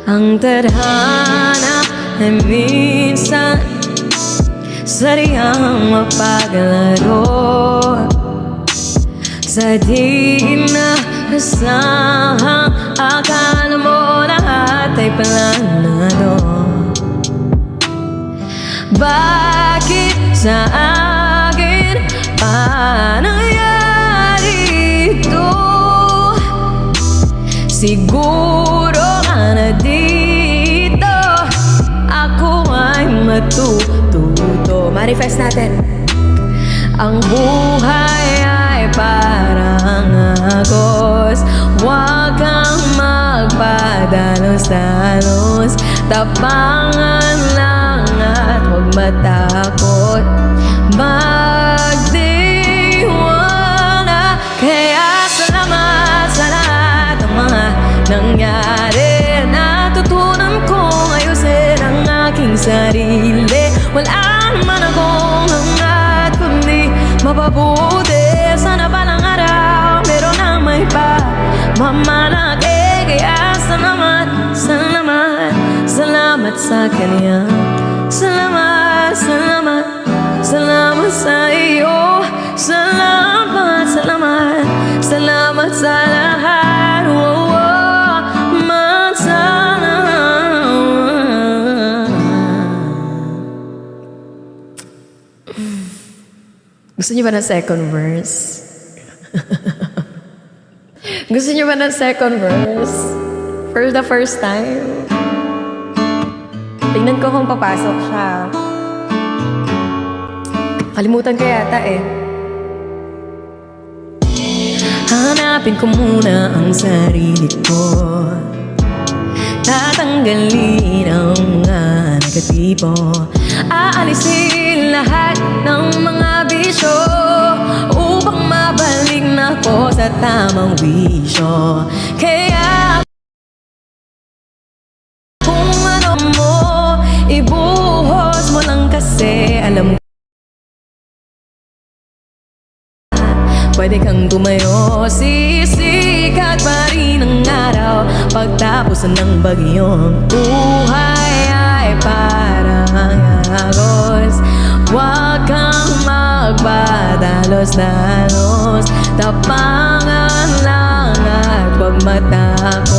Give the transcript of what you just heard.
Ang tadhana ay minsan sadyang mapaglaro sa di inaasahang akala mo lahat ay planado. Bakit sa akin nangyari ito? Siguro ka na dito, ako ay matututo. Manifest natin. Ang buhay ay parang agos, huwag kang magpadalos-dalos. Tapangan lang at huwag matakot magdiwala. Kaya salamat sa lahat ng mga nangyari. Natutunan kong ayusin ang aking sarili. Wala naman akong hangat kundi mapabuti. Sana palang araw meron na may pamamalaki. Kaya salamat, salamat, salamat sa Kanya. Salamat, salamat, salamat sa iyo. Salamat, salamat, salamat sa lahat. Oh, oh, salamat. Gusto niyo ba ng second verse? Gusto niyo ba ng second verse? For the first time? Tingnan ko kung papasok siya. Kalimutan ko yata eh. Hanapin ko muna ang sarili ko. Tatanggalin ang mga negatibo. Aalisin lahat ng mga bisyo upang mabalik na ko sa tamang wisyo. Kaya kung ano mo, ibuhos mo lang kasi alam ko pwede kang tumayo. Sisikat pa rin ang araw pagtapos ng bagyong. Buhay ay parang agos, huwag kang magpadalos-dalos. Tapangan lang at huwag matakot